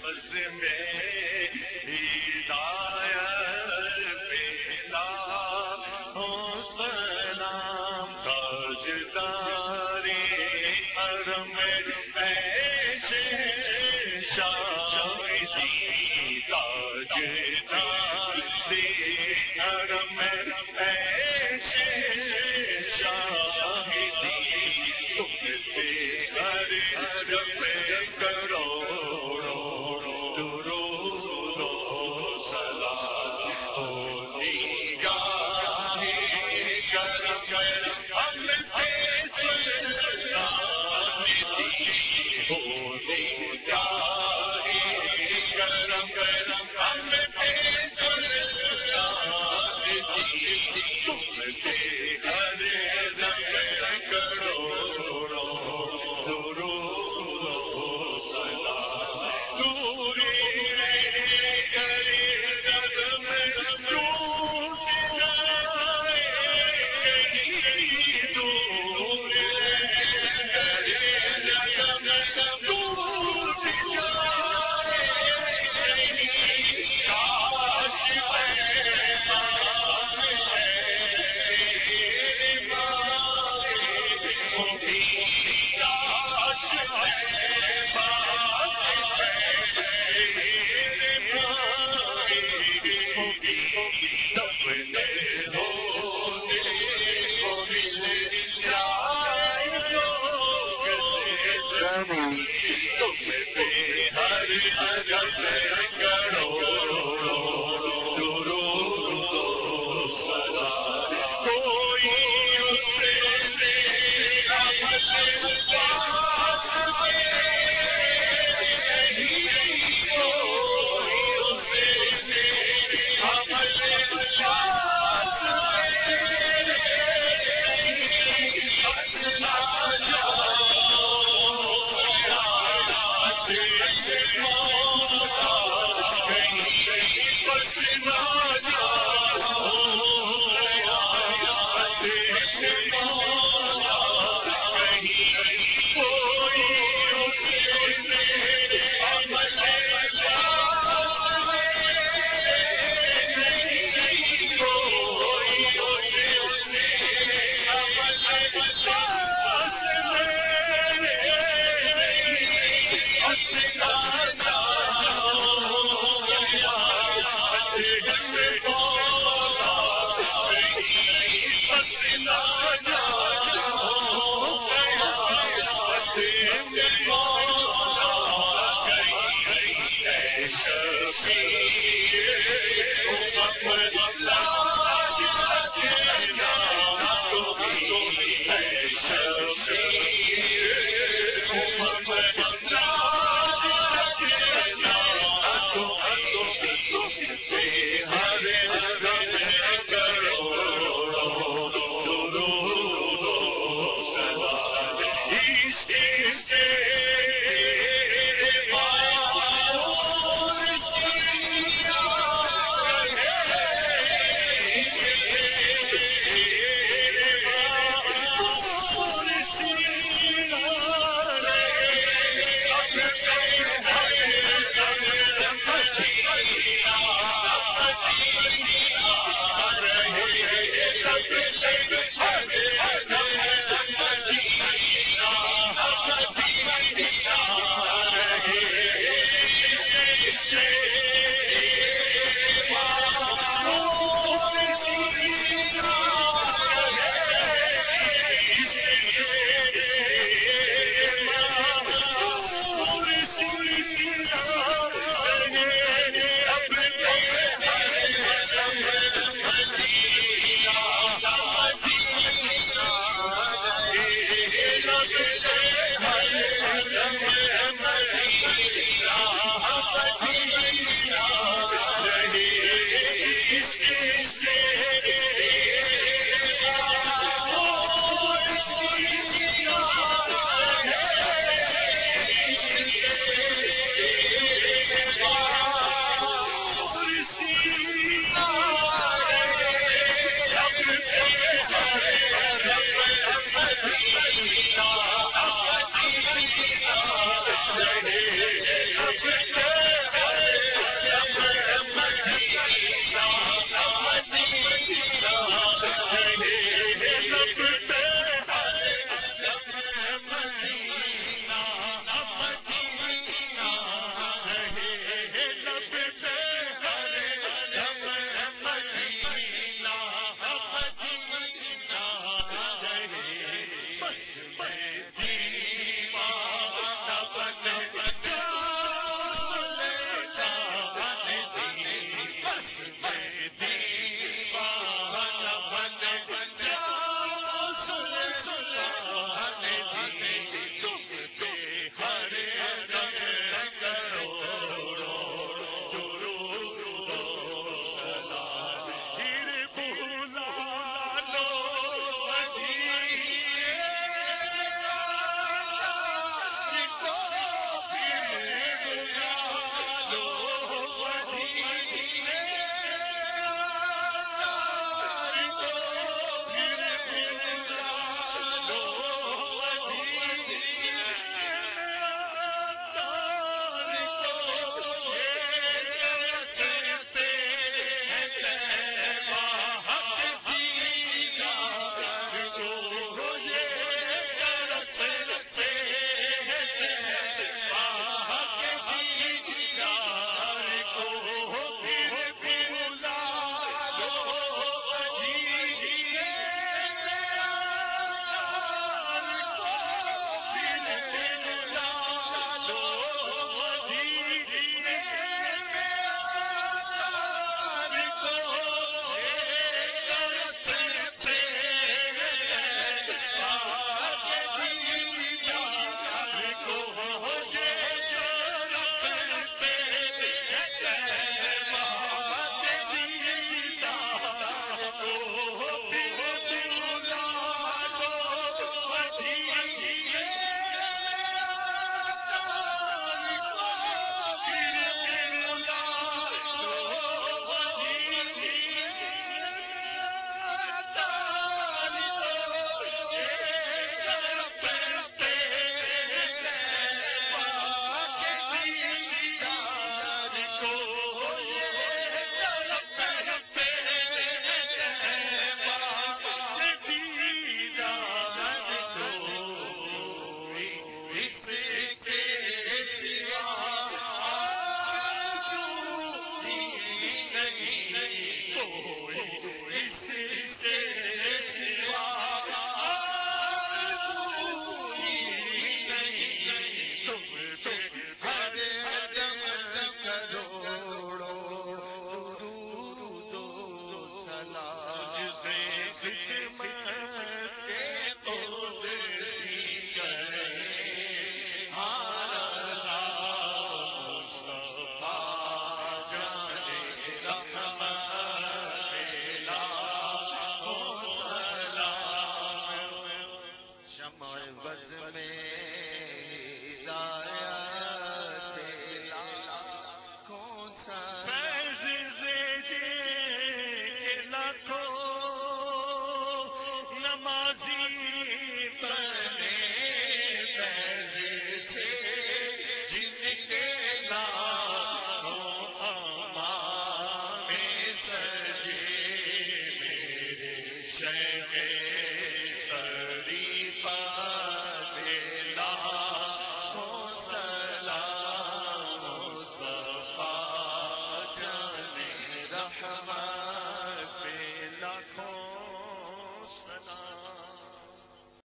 ناز میں ہدایت پیدا ہو سلام تاجداری حرم عیش شاہدی تاجداری حرم عیش شاہدی تم پہ ہر حرم کروڑوں درود و سلام ہونی گاہ کرم ہم پہ سلطان دی ہونی گاہ کرم ہم پہ سلطان دی تم پہ ہر رنگ کروڑوں درود و سلام دوری کرے قدم ٹوٹ جائے کہیں دور کرے قدم ٹوٹ جائے کہیں کاش پیغام ہے میرے مائے بھی کاش پیغام ہے میرے مائے بھی دفنے ہونے کو مل جائے لوگ سے زمین تم پہ ہر حرم کروڑوں درود و سلام کوئی اس سے عمل پاس نہیں کوئی اس سے عمل پاس نہیں ہنسنا سجدے خدمت قدسی کرے ہمارا رضا مصطفیٰ جانے رحمت لاکھوں سلام شمع بز میں ہدایت لاکھوں سلام فیض دے لاکھوں نمازی بنے فیض سے جن کے لاکھوں امام سجے میرے شیخ